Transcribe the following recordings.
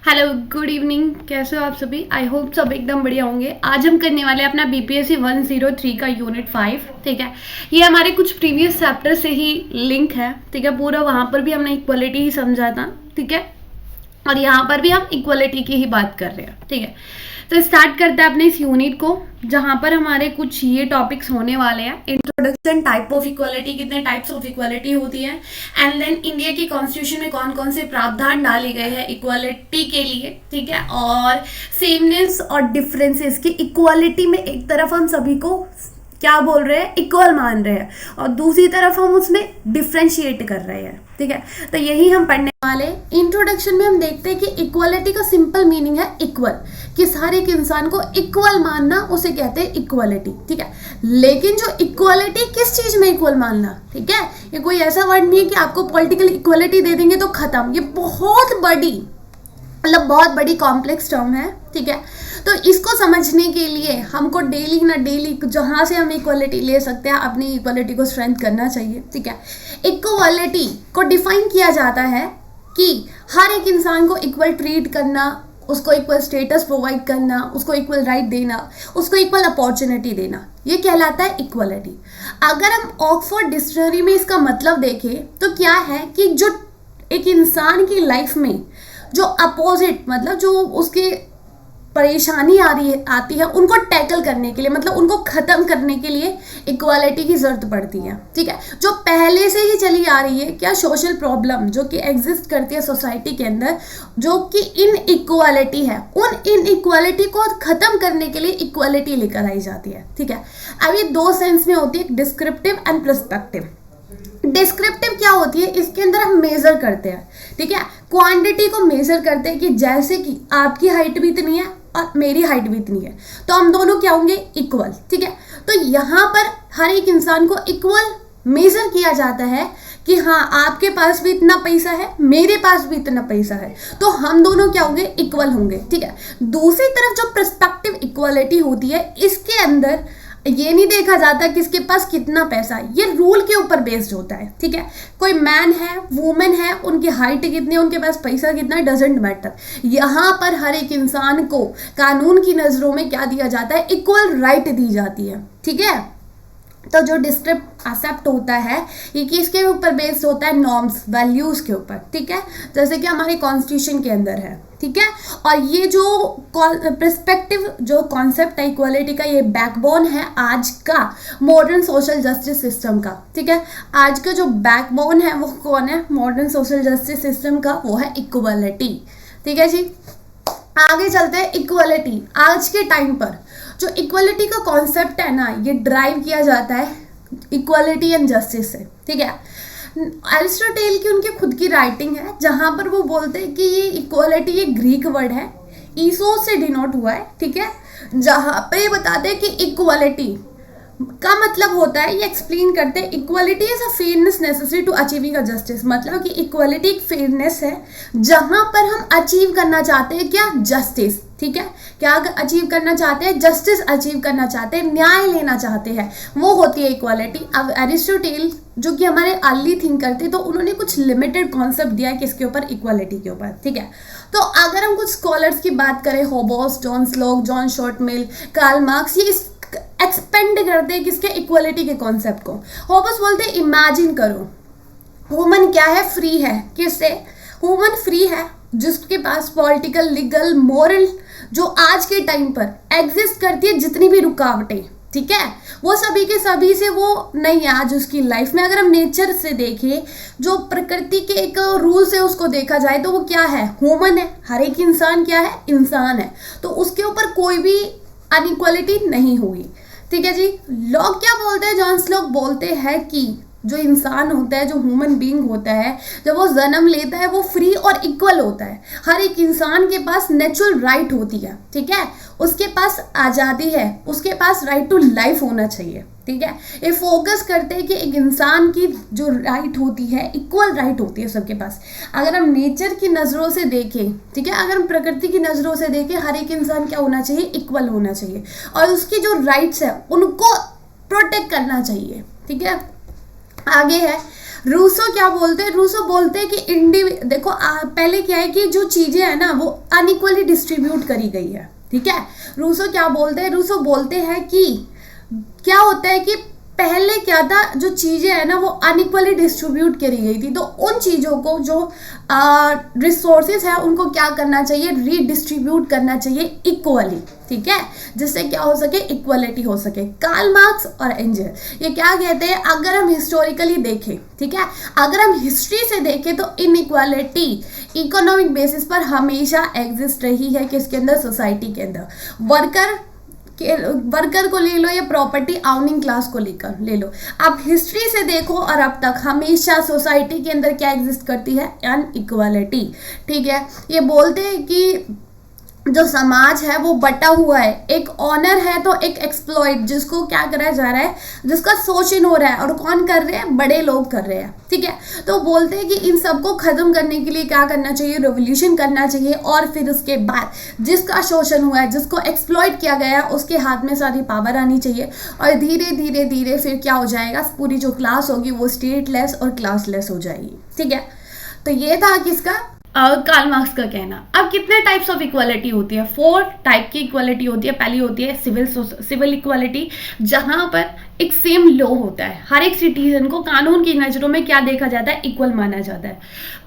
Hello good evening, कैसे हो आप सभी। आई होप सब एकदम बढ़िया होंगे। आज हम करने वाले हैं अपना बीपीएससी 103 का यूनिट 5। ठीक है, ये हमारे कुछ प्रीवियस चैप्टर से ही लिंक है। ठीक है, पूरा वहाँ पर भी हमने इक्वलिटी ही समझा था। ठीक है, और यहाँ पर भी हम इक्वलिटी की ही बात कर रहे हैं। ठीक है, तो स्टार्ट करते हैं अपने इस यूनिट को, जहाँ पर हमारे कुछ ये टॉपिक्स होने वाले हैं। इंट्रोडक्शन, टाइप ऑफ इक्वलिटी, कितने टाइप्स ऑफ इक्वलिटी होती है, एंड देन इंडिया की कॉन्स्टिट्यूशन में कौन कौन से प्रावधान डाले गए हैं इक्वलिटी के लिए। ठीक है, और सेमनेस और डिफरेंसेस की इक्वलिटी में एक तरफ हम सभी को क्या बोल रहे हैं, इक्वल मान रहे हैं, और दूसरी तरफ हम उसमें डिफ्रेंशिएट कर रहे हैं। ठीक है, तो यही हम पढ़ने वाले। इंट्रोडक्शन में हम देखते हैं कि इक्वलिटी का सिंपल मीनिंग है इक्वल, कि हर एक इंसान को इक्वल मानना, उसे कहते हैं इक्वलिटी। ठीक है, लेकिन जो इक्वलिटी किस चीज में इक्वल मानना, ठीक है, ये कोई ऐसा वर्ड नहीं है कि आपको पॉलिटिकल इक्वलिटी दे देंगे तो खत्म। ये बहुत बड़ी, मतलब बहुत बड़ी कॉम्प्लेक्स टर्म है। ठीक है, तो इसको समझने के लिए हमको डेली ना डेली जहाँ से हम इक्वलिटी ले सकते हैं, अपनी इक्वलिटी को स्ट्रेंथ करना चाहिए। ठीक है, इक्वलिटी को डिफाइन किया जाता है कि हर एक इंसान को इक्वल ट्रीट करना, उसको इक्वल स्टेटस प्रोवाइड करना, उसको इक्वल राइट देना, उसको इक्वल अपॉर्चुनिटी देना, ये कहलाता है इक्वलिटी। अगर हम ऑक्सफोर्ड डिक्शनरी में इसका मतलब देखें तो क्या है कि जो एक इंसान की लाइफ में जो अपोजिट, मतलब जो उसके परेशानी आती है उनको टैकल करने के लिए, मतलब उनको खत्म करने के लिए इक्वालिटी की जरूरत पड़ती है। ठीक है, जो पहले से ही चली आ रही है, क्या सोशल प्रॉब्लम जो कि एग्जिस्ट करती है सोसाइटी के अंदर, जो कि इनइक्वालिटी है, उन इनइक्वालिटी को खत्म करने के लिए इक्वालिटी लेकर आई जाती है। ठीक है, अब ये दो सेंस में होती है, डिस्क्रिप्टिव एंड पर्सपेक्टिव। डिस्क्रिप्टिव क्या होती है, इसके अंदर हम मेजर करते हैं। ठीक है, क्वांटिटी को मेजर करते हैं कि जैसे कि आपकी हाइट भी इतनी है और मेरी हाइट भी इतनी है, तो हम दोनों क्या होंगे, इक्वल। ठीक है, तो यहाँ पर हर एक इंसान को इक्वल मेजर किया जाता है कि हाँ, आपके पास भी इतना पैसा है, मेरे पास भी इतना पैसा है, तो हम दोनों क्या होंगे, इक्वल होंगे। ठीक है, दूसरी तरफ जो पर्सपेक्टिव इक्वालिटी होती है, इसके अंदर ये नहीं देखा जाता किसके पास कितना पैसा है, ये रूल के ऊपर बेस्ड होता है। ठीक है, कोई मैन है, वुमेन है, उनकी हाइट कितनी है, उनके पास पैसा कितना है, डजेंट मैटर। यहाँ पर हर एक इंसान को कानून की नजरों में क्या दिया जाता है, इक्वल राइट दी जाती है। ठीक है, तो जो डिस्क्रिप्ट एक्सेप्ट होता है ये किसके ऊपर बेस्ड होता है, नॉर्म्स, वैल्यूज के ऊपर। ठीक है, जैसे कि हमारे कॉन्स्टिट्यूशन के अंदर है। ठीक है, और ये जो पर्सपेक्टिव जो कॉन्सेप्ट है इक्वालिटी का, ये बैकबोन है आज का मॉडर्न सोशल जस्टिस सिस्टम का। ठीक है, आज का जो बैकबोन है वो कौन है, मॉडर्न सोशल जस्टिस सिस्टम का, वो है इक्वालिटी। ठीक है जी, आगे चलते हैं। इक्वालिटी आज के टाइम पर जो इक्वालिटी का कॉन्सेप्ट है ना, ये ड्राइव किया जाता है इक्वालिटी एंड जस्टिस से। ठीक है, एरिस्टोटेल की उनकी खुद की राइटिंग है, जहां पर वो बोलते हैं कि ये इक्वालिटी ये ग्रीक वर्ड है, ईसोस से डिनोट हुआ है। ठीक है, जहां पर ये बताते हैं कि इक्वालिटी का मतलब होता है, ये एक्सप्लेन करते हैं, equality is a fairness necessary to achieving a justice. मतलब कि इक्वालिटी एक फेयरनेस है जहां पर हम अचीव करना चाहते हैं क्या, जस्टिस। ठीक है, क्या अचीव करना चाहते हैं, जस्टिस अचीव करना चाहते हैं, न्याय लेना चाहते हैं, वो होती है इक्वालिटी। अब एरिस्टोटेल जो कि हमारे अर्ली थिंकर थे, तो उन्होंने कुछ लिमिटेड कॉन्सेप्ट दिया है किसके ऊपर, इक्वालिटी के ऊपर। ठीक है, तो अगर हम कुछ स्कॉलर्स की बात करें, होबोस, जॉन स्लोक, जॉन शॉर्टमिल, कार्ल मार्क्स, ये एक्सपेंड करते हैं किसके, इक्वालिटी के कॉन्सेप्ट को। होबस बोलते हैं, इमेजिन करो वुमन क्या है, फ्री है। किससे, वुमन फ्री है जिसके पास पॉलिटिकल, लीगल, मॉरल जो आज के टाइम पर एग्जिस्ट करती है, जितनी भी रुकावटें, ठीक है, वो सभी के सभी से वो नहीं है आज उसकी लाइफ में। अगर हम नेचर से देखें, जो प्रकृति के एक रूल से उसको देखा जाए, तो वो क्या है, ह्यूमन है। हर एक इंसान क्या है, इंसान है, तो उसके ऊपर कोई भी अनइक्वालिटी नहीं हुई। ठीक है जी, लोग क्या बोलते हैं, जॉन स्लोक बोलते हैं कि जो इंसान होता है, जो ह्यूमन बीइंग होता है, जब वो जन्म लेता है, वो फ्री और इक्वल होता है। हर एक इंसान के पास नेचुरल राइट होती है। ठीक है, उसके पास आज़ादी है, उसके पास राइट टू लाइफ होना चाहिए। ठीक है, ये फोकस करते हैं कि एक इंसान की जो राइट होती है, इक्वल राइट होती है सबके पास। अगर हम नेचर की नज़रों से देखें, ठीक है, अगर हम प्रकृति की नज़रों से देखें, हर एक इंसान क्या होना चाहिए, इक्वल होना चाहिए, और उसकी जो राइट्स है उनको प्रोटेक्ट करना चाहिए। ठीक है, आगे है रूसो क्या बोलते हैं, रूसो बोलते हैं कि देखो पहले क्या है कि जो चीजें है ना वो अनइक्वली डिस्ट्रीब्यूट करी गई है, ठीक है। रूसो क्या बोलते हैं, रूसो बोलते हैं कि क्या होता है कि पहले क्या था, जो चीजें है ना वो अनइक्वली डिस्ट्रीब्यूट करी गई थी, तो उन चीजों को जो रिसोर्सेज है उनको क्या करना चाहिए, रीडिस्ट्रीब्यूट करना चाहिए इक्वली, ठीक है, जिससे क्या हो सके, इक्वलिटी हो सके। कार्ल मार्क्स और एंजल ये क्या कहते हैं, अगर हम हिस्टोरिकली देखें, ठीक है, अगर हम हिस्ट्री से देखें तो इनइक्वालिटी इकोनॉमिक बेसिस पर हमेशा एग्जिस्ट रही है, किसके अंदर, सोसाइटी के अंदर। वर्कर को ले लो या प्रॉपर्टी आउनिंग क्लास को लेकर ले लो, आप हिस्ट्री से देखो और अब तक हमेशा सोसाइटी के अंदर क्या एग्जिस्ट करती है, अनइक्वालिटी, ठीक है। ये बोलते हैं कि जो समाज है वो बटा हुआ है, एक ऑनर है तो एक एक्सप्लॉइट, जिसको क्या करा जा रहा है, जिसका शोषण हो रहा है, और कौन कर रहे हैं, बड़े लोग कर रहे हैं, ठीक है। तो बोलते हैं कि इन सबको खत्म करने के लिए क्या करना चाहिए, रेवोल्यूशन करना चाहिए, और फिर उसके बाद जिसका शोषण हुआ है, जिसको एक्सप्लॉइट किया गया है, उसके हाथ में सारी पावर आनी चाहिए, और धीरे धीरे धीरे फिर क्या हो जाएगा, पूरी जो क्लास होगी वो स्टेटलेस और क्लासलेस हो जाएगी, ठीक है। तो ये था किसका, कार्ल मार्क्स का कहना। अब कितने टाइप्स ऑफ इक्वालिटी होती है, 4 टाइप की इक्वालिटी होती है। पहली होती है सिविल इक्वालिटी, जहां पर एक सेम लॉ होता है, हर एक सिटीजन को कानून की नजरों में क्या देखा जाता है, इक्वल माना जाता है।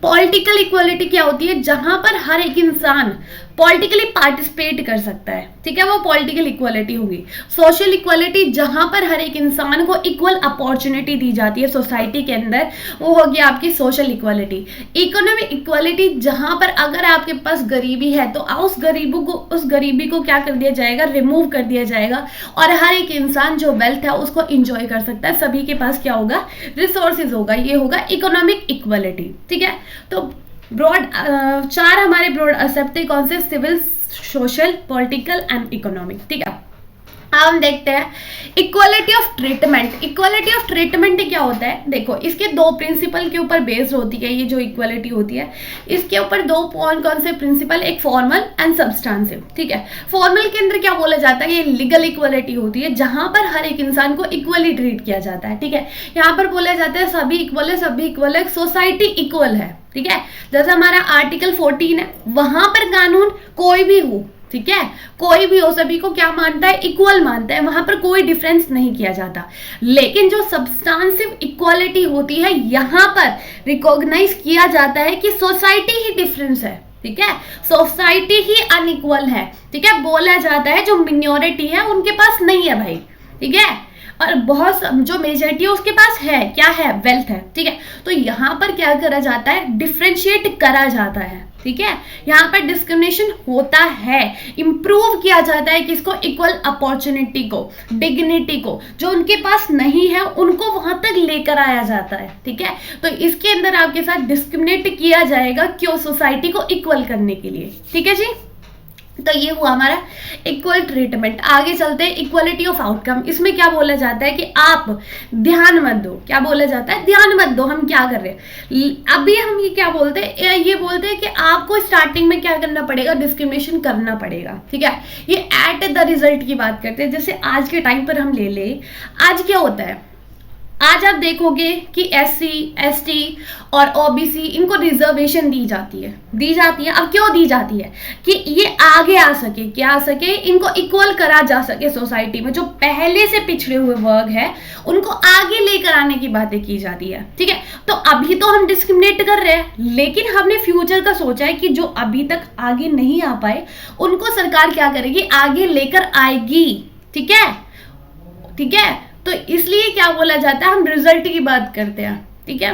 पॉलिटिकल इक्वालिटी क्या होती है, जहां पर हर एक इंसान पॉलिटिकली पार्टिसिपेट कर सकता है, ठीक है, वो पॉलिटिकल इक्वालिटी होगी। सोशल इक्वालिटी, जहां पर हर एक इंसान को इक्वल अपॉर्चुनिटी दी जाती है सोसाइटी के अंदर, वो होगी आपकी सोशल इक्वालिटी। इकोनॉमिक इक्वालिटी, जहां पर अगर आपके पास गरीबी है तो उस गरीबी को क्या कर दिया जाएगा, रिमूव कर दिया जाएगा, और हर एक इंसान जो वेल्थ है उसको एंजॉय कर सकता है, सभी के पास क्या होगा, रिसोर्सेज होगा, ये होगा इकोनॉमिक इक्वालिटी, ठीक है। तो ब्रॉड 4 हमारे ब्रॉड एक्सेप्ट थे, कौन से, civil, social, political and economic, ठीक है। अब हम देखते हैं equality of treatment. Equality of treatment क्या होता है, देखो इसके 2 प्रिंसिपल के ऊपर बेस्ड होती है ये जो इक्वालिटी होती है, इसके ऊपर 2 कौन से प्रिंसिपल, एक फॉर्मल एंड सब्सटेंसिव, ठीक है। फॉर्मल के अंदर क्या बोला जाता है, ये लीगल इक्वालिटी होती है, जहां पर हर एक इंसान को इक्वली ट्रीट किया जाता है, ठीक है। यहाँ पर बोला जाता है सभी इक्वल है, सोसाइटी इक्वल है, ठीक है। जैसे हमारा आर्टिकल 14 है, वहां पर कानून कोई भी हो, ठीक है, कोई भी हो, सभी को क्या मानता है, इक्वल मानता है, वहां पर कोई डिफरेंस नहीं किया जाता। लेकिन जो सब्सटेंसिव इक्वालिटी होती है, यहां पर रिकॉग्नाइज किया जाता है कि सोसाइटी ही डिफरेंस है, ठीक है, सोसाइटी ही अनइक्वल है, ठीक है। बोला जाता है जो मिनॉरिटी है उनके पास नहीं है भाई, ठीक है, और बहुत जो मेजॉरिटी है उसके पास है, क्या है, वेल्थ है, ठीक है। तो यहाँ पर क्या करा जाता है, डिफरेंशिएट करा जाता है, ठीक है। यहाँ पर डिस्क्रिमिनेशन होता है, इंप्रूव किया जाता है किसको, इक्वल अपॉर्चुनिटी को, डिग्निटी को, जो उनके पास नहीं है उनको वहां तक लेकर आया जाता है, ठीक है। तो इसके अंदर आपके साथ डिस्क्रिमिनेट किया जाएगा, क्यों, सोसाइटी को इक्वल करने के लिए, ठीक है जी। तो ये हुआ हमारा इक्वल ट्रीटमेंट। आगे चलते हैं इक्वलिटी ऑफ आउटकम। इसमें क्या बोला जाता है कि आप ध्यान मत दो, क्या बोला जाता है, ध्यान मत दो, हम क्या कर रहे हैं अभी, हम ये क्या बोलते हैं, ये बोलते हैं कि आपको स्टार्टिंग में क्या करना पड़ेगा, डिस्क्रिमिनेशन करना पड़ेगा, ठीक है। ये एट द रिजल्ट की बात करते हैं, जैसे आज के टाइम पर हम ले ले, आज क्या होता है, आज आप देखोगे कि SC, ST और OBC इनको रिजर्वेशन दी जाती है। अब क्यों दी जाती है, कि ये आगे आ सके, क्या आ सके, इनको इक्वल करा जा सके सोसाइटी में, जो पहले से पिछड़े हुए वर्ग है उनको आगे लेकर आने की बातें की जाती है, ठीक है। तो अभी तो हम डिस्क्रिमिनेट कर रहे हैं, लेकिन हमने फ्यूचर का सोचा है कि जो अभी तक आगे नहीं आ पाए उनको सरकार क्या करेगी, आगे लेकर आएगी, ठीक है। तो इसलिए क्या बोला जाता है, हम रिजल्ट की बात करते हैं, ठीक है।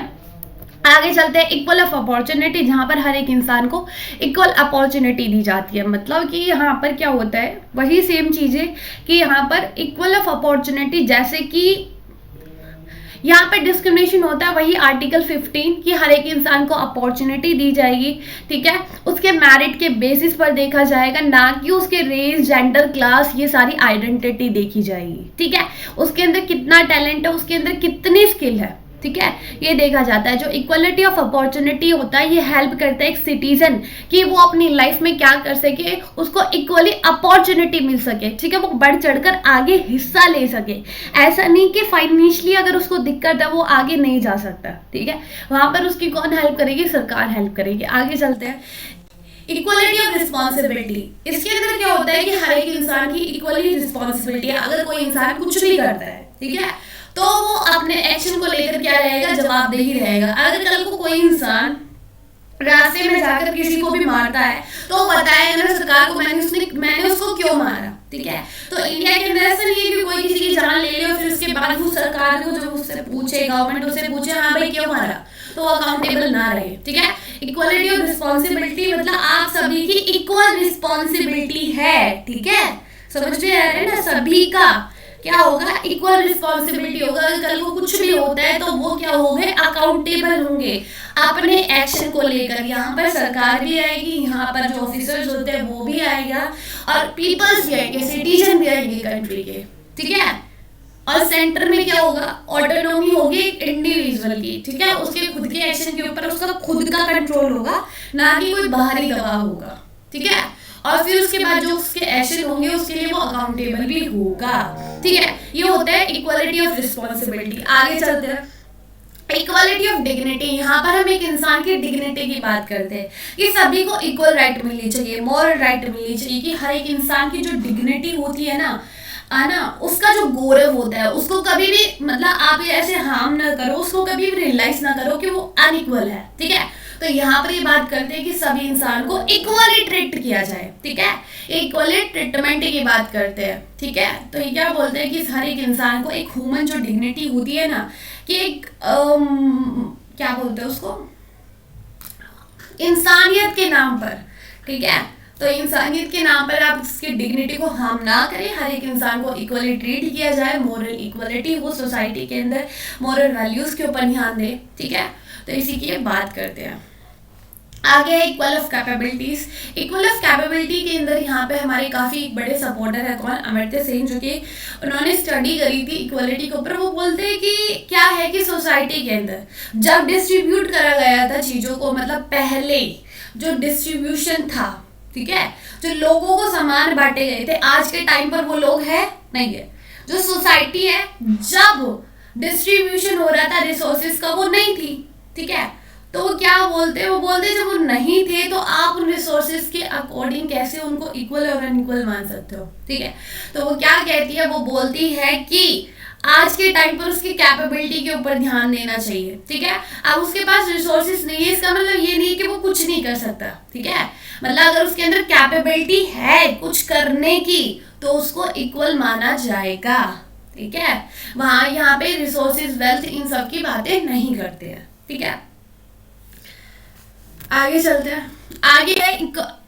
आगे चलते हैं इक्वल ऑफ अपॉर्चुनिटी, जहां पर हर एक इंसान को इक्वल अपॉर्चुनिटी दी जाती है। मतलब कि यहाँ पर क्या होता है, वही सेम चीजें कि यहाँ पर इक्वल ऑफ अपॉर्चुनिटी, जैसे कि यहाँ पर डिस्क्रिमिनेशन होता है, वही आर्टिकल 15 कि हर एक इंसान को अपॉर्चुनिटी दी जाएगी, ठीक है। उसके मेरिट के बेसिस पर देखा जाएगा, ना कि उसके रेस, जेंडर, क्लास, ये सारी आइडेंटिटी देखी जाएगी, ठीक है। उसके अंदर कितना टैलेंट है, उसके अंदर कितनी स्किल है, ठीक है, ये देखा जाता है। जो इक्वलिटी ऑफ अपॉर्चुनिटी होता है, ये हेल्प करता है एक सिटीजन कि वो अपनी लाइफ में क्या कर सके, उसको इक्वली अपॉर्चुनिटी मिल सके, ठीक है, वो बढ़ चढ़कर आगे हिस्सा ले सके। ऐसा नहीं कि फाइनेंशियली अगर उसको दिक्कत है वो आगे नहीं जा सकता, ठीक है, वहां पर उसकी कौन हेल्प करेगी, सरकार हेल्प करेगी। आगे चलते हैं, इक्वलिटी ऑफ रिस्पॉन्सिबिलिटी। इसके अंदर क्या होता है कि हर एक इंसान की इक्वली रिस्पॉन्सिबिलिटी है। अगर कोई इंसान कुछ भी करता है, ठीक है, तो वो अपने एक्शन को लेकर क्या रहेगा, जवाबदेही रहेगा। अगर कल को कोई इंसान रास्ते में जाकर किसी को भी मारता है तो बताएगा ना सरकार को मैंने उसको क्यों मारा, ठीक है। तो इंडिया के अंदर ऐसा नहीं है कि कोई किसी की जान ले ले और फिर उसके बाद वो सरकार को जब उससे पूछे, गवर्नमेंट उससे पूछे हाँ भाई क्यों मारा, तो अकाउंटेबल ना रहे, ठीक है। इक्वलिटी ऑफ रिस्पॉन्सिबिलिटी मतलब आप सभी की इक्वल रिस्पॉन्सिबिलिटी है, ठीक है, समझ में आ रहा है ना, सभी का क्या होगा, इक्वल रिस्पॉन्सिबिलिटी होगा। कल को कुछ भी होता है तो वो क्या होंगे, अकाउंटेबल होंगे अपने एक्शन को लेकर। यहाँ पर सरकार भी आएगी, यहाँ पर जो ऑफिसर्स होते हैं वो भी आएगा, और पीपल्स भी आएंगे, सिटीजन भी आएंगे कंट्री के, ठीक है। और सेंटर में क्या होगा, ऑटोनॉमी होगी इंडिविजुअल की, ठीक है, उसके खुद के एक्शन के ऊपर उसका खुद का कंट्रोल होगा, ना कि कोई बाहरी दबाव होगा, ठीक है। और फिर उसके बाद जो उसके एक्शन होंगे उसके लिए वो अकाउंटेबल भी होगा, ठीक है। ये होता है इक्वालिटी ऑफ रिस्पॉन्सिबिलिटी। आगे चलते हैं, इक्वालिटी ऑफ डिग्निटी। यहाँ पर हम एक इंसान की डिग्निटी की बात करते हैं कि सभी को इक्वल राइट मिलनी चाहिए, मॉरल राइट मिलनी चाहिए, कि हर एक इंसान की जो डिग्निटी होती है ना, उसका जो गौरव होता है उसको कभी भी मतलब आप ऐसे हार्म ना करो, उसको कभी भी रियलाइज ना करो कि वो अनइक्वल है, ठीक है। तो यहाँ पर ये बात करते हैं कि सभी इंसान को इक्वली ट्रीट किया जाए, ठीक है, इक्वली ट्रीटमेंट की बात करते हैं, ठीक है। तो ये क्या बोलते हैं कि हर एक इंसान को एक ह्यूमन जो डिग्निटी होती है ना, कि एक क्या बोलते हैं उसको, इंसानियत के नाम पर, ठीक है। तो इंसानियत के नाम पर आप उसकी डिग्निटी को हार्म ना करें, हर एक इंसान को इक्वली ट्रीट किया जाए, मोरल इक्वलिटी हो सोसाइटी के अंदर, मोरल वैल्यूज के ऊपर ध्यान दें, ठीक है। तो इसी की बात करते हैं। आगे है equal of capabilities. Equal of capability के अंदर यहाँ पे हमारे काफी बड़े सपोर्टर है, कौन, अमर्त्य सेन, जो कि उन्होंने स्टडी करी थी इक्वलिटी के ऊपर। वो बोलते हैं कि क्या है कि सोसाइटी के अंदर जब डिस्ट्रीब्यूट करा गया था चीजों को, मतलब पहले जो डिस्ट्रीब्यूशन था, ठीक है, जो लोगों को सामान बांटे गए थे, आज के टाइम पर वो लोग है नहीं है। जो सोसाइटी है जब डिस्ट्रीब्यूशन हो रहा था रिसोर्सेज का, वो नहीं थी, ठीक है। तो वो क्या बोलते हैं, वो बोलते हैं जब वो नहीं थे तो आप उन रिसोर्सेज के अकॉर्डिंग कैसे उनको इक्वल और अनइक्वल मान सकते हो, ठीक है। तो वो क्या कहती है, वो बोलती है कि आज के टाइम पर उसकी कैपेबिलिटी के ऊपर ध्यान देना चाहिए, ठीक है। अब उसके पास रिसोर्सेज नहीं है, इसका मतलब ये नहीं कि वो कुछ नहीं कर सकता, ठीक है। मतलब अगर उसके अंदर कैपेबिलिटी है कुछ करने की तो उसको इक्वल माना जाएगा, ठीक है। वहां यहाँ पे रिसोर्सेज, वेल्थ, इन सब की बातें नहीं करते हैं, ठीक है। आगे चलते हैं। आगे है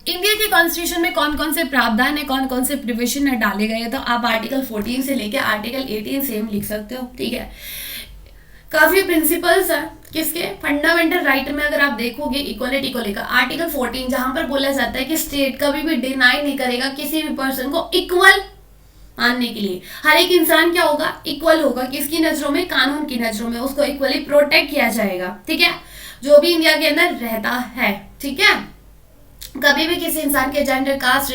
इंडिया के कॉन्स्टिट्यूशन में कौन कौन से प्रावधान है, कौन कौन से प्रोविजन है डाले गए हैं। तो आप आर्टिकल 14 से लेके आर्टिकल 18 सेम लिख सकते हो, ठीक है। काफी प्रिंसिपल्स है किसके, फंडामेंटल राइट में अगर आप देखोगे इक्वलिटी को लेकर, आर्टिकल 14 जहां पर बोला जाता है कि स्टेट कभी भी डिनाई नहीं करेगा किसी भी पर्सन को इक्वल मानने के लिए। हर एक इंसान क्या होगा, इक्वल होगा, किसकी नजरों में, कानून की नजरों में, उसको इक्वली प्रोटेक्ट किया जाएगा, ठीक है, जो भी इंडिया के अंदर रहता है, ठीक है। कभी भी किसी इंसान के gender, caste,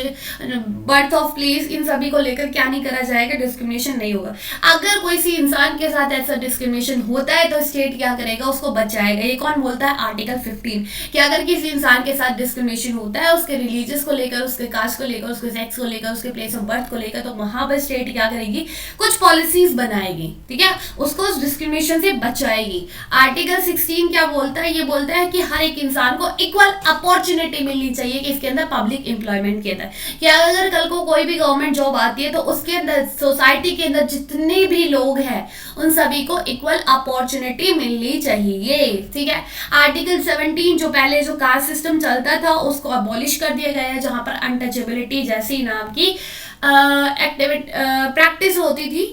birth of place, इन सभी को लेकर क्या नहीं करा जाएगा, डिस्क्रिमिनेशन नहीं होगा। अगर कोई सी इंसान के साथ ऐसा डिस्क्रिमिनेशन होता है तो स्टेट क्या करेगा, उसको बचाएगा। ये कौन बोलता है, आर्टिकल 15, कि अगर किसी इंसान के साथ डिस्क्रिमिनेशन होता है उसके रिलीजियस को लेकर, उसके कास्ट को लेकर, उसके सेक्स को लेकर, उसके प्लेस ऑफ बर्थ को लेकर, तो वहां पर स्टेट क्या करेगी, कुछ पॉलिसीज बनाएगी, ठीक है, उसको उस डिस्क्रिमिनेशन से बचाएगी। आर्टिकल 16 क्या बोलता है, ये बोलता है कि हर एक इंसान को इक्वल अपॉर्चुनिटी मिलनी चाहिए, कि इसके अंदर पब्लिक एम्प्लॉयमेंट के अंदर, कि अगर कल को कोई भी गवर्नमेंट जॉब आती है तो उसके अंदर सोसाइटी के अंदर जितने भी लोग हैं उन सभी को इक्वल अपॉर्चुनिटी मिलनी चाहिए, ठीक है। आर्टिकल 17 जो पहले जो कास्ट सिस्टम चलता था उसको अबॉलिश कर दिया गया है, जहां पर अनटचेबिलिटी जैसी नाम की एक्टिविटी प्रैक्टिस होती थी,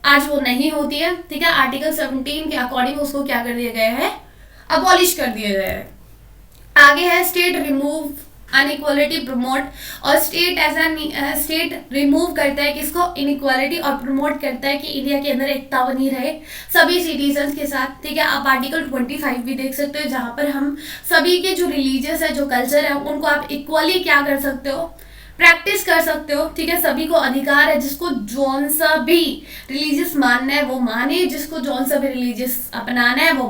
आज वो नहीं होती है, ठीक है। आर्टिकल 17 के अकॉर्डिंग उसको क्या कर दिया गया है, अबॉलिश कर दिया गया है। आगे है स्टेट रिमूव अनइक्वालिटी प्रमोट, और state as an state remove करता है किसको, इनइक्वालिटी, और प्रमोट करता है कि इंडिया के अंदर एकता बनी रहे सभी सिटीजन्स के साथ। ठीक है, आप आर्टिकल 25 भी देख सकते हो, जहाँ पर हम सभी के जो रिलीजियस है, जो कल्चर है, उनको आप इक्वली क्या कर सकते हो, प्रैक्टिस कर सकते हो। ठीक है, सभी को अधिकार है, जिसको जौन सा भी रिलीजियस मानना है वो माने, जिसको जौन सा भी रिलीजियस अपनाना है वो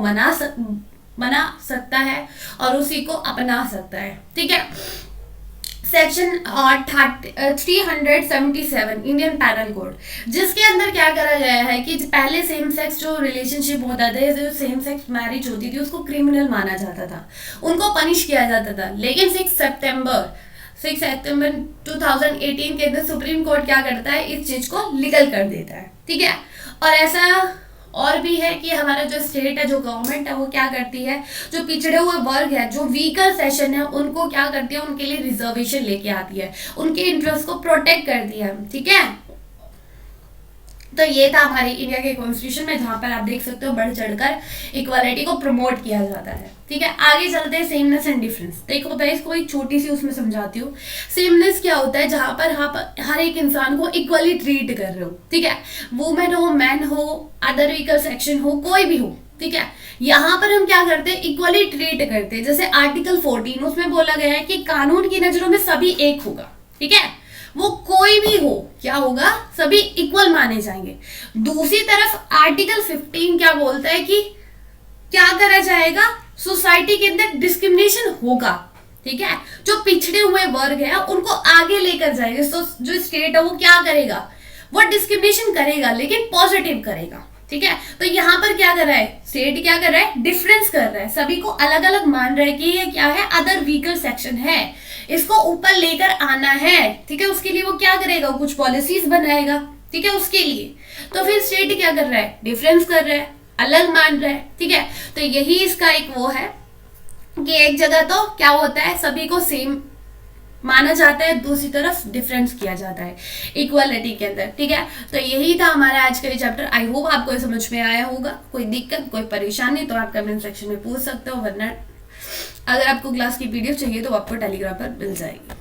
बना सकता है और उसी को अपना सकता है। ठीक है, सेक्शन 377 इंडियन पैनल कोड, जिसके अंदर क्या करा गया है कि पहले सेम सेक्स जो रिलेशनशिप होता था, जो सेम सेक्स मैरिज होती थी, उसको क्रिमिनल माना जाता था, उनको पनिश किया जाता था। लेकिन 6 सितंबर 2018 के अंदर सुप्रीम कोर्ट क्या करता है, इस चीज को लीगल कर देता है। ठीक है, और ऐसा और भी है कि हमारा जो स्टेट है, जो गवर्नमेंट है, वो क्या करती है, जो पिछड़े हुए वर्ग है, जो वीकर सेशन है, उनको क्या करती है, उनके लिए रिजर्वेशन लेके आती है, उनके इंटरेस्ट को प्रोटेक्ट करती है। ठीक है, तो ये था हमारी इंडिया के कॉन्स्टिट्यूशन में, जहां पर आप देख सकते हो बढ़ चढ़कर इक्वालिटी को प्रमोट किया जाता है। ठीक है, आगे चलते हैं सेमनेस एंड डिफरेंस। देखो मैं इसको एक छोटी सी उसमें समझाती हूँ। सेमनेस क्या होता है, जहां पर हर एक इंसान को इक्वली ट्रीट कर रहे हो। ठीक है, वुमेन हो, मैन हो, अदर वीकर सेक्शन हो, कोई भी हो। ठीक है, यहाँ पर हम क्या करते हैं, इक्वली ट्रीट करते हैं। जैसे आर्टिकल 14 उसमें बोला गया है कि कानून की नजरों में सभी एक होगा। ठीक है, वो कोई भी हो, क्या होगा, सभी इक्वल माने जाएंगे। दूसरी तरफ आर्टिकल 15 क्या बोलता है कि क्या करा जाएगा, सोसाइटी के अंदर डिस्क्रिमिनेशन होगा। ठीक है, जो पिछड़े हुए वर्ग है उनको आगे लेकर जाएगा। तो जो स्टेट है वो क्या करेगा, वो डिस्क्रिमिनेशन करेगा, लेकिन पॉजिटिव करेगा। ठीक है, तो यहाँ पर क्या कर रहा है, स्टेट क्या कर रहा है, डिफरेंस कर रहा है, सभी को अलग अलग मान रहा है कि ये क्या है, अदर वीकर सेक्शन है, इसको ऊपर लेकर आना है। ठीक है, उसके लिए वो क्या करेगा, कुछ पॉलिसीज बनाएगा। ठीक है, उसके लिए तो फिर स्टेट क्या कर रहा है, डिफरेंस कर रहा है, अलग मान रहा है। ठीक है, तो यही इसका एक वो है कि एक जगह तो क्या होता है, सभी को सेम माना जाता है, दूसरी तरफ डिफरेंस किया जाता है इक्वालिटी के अंदर। ठीक है, तो यही था हमारा आज का ये चैप्टर। आई होप आपको समझ में आया होगा। कोई दिक्कत, कोई परेशानी तो आप कमेंट सेक्शन में पूछ सकते हो, वरना अगर आपको क्लास की पीडीएफ चाहिए तो आपको टेलीग्राम पर मिल जाएगी।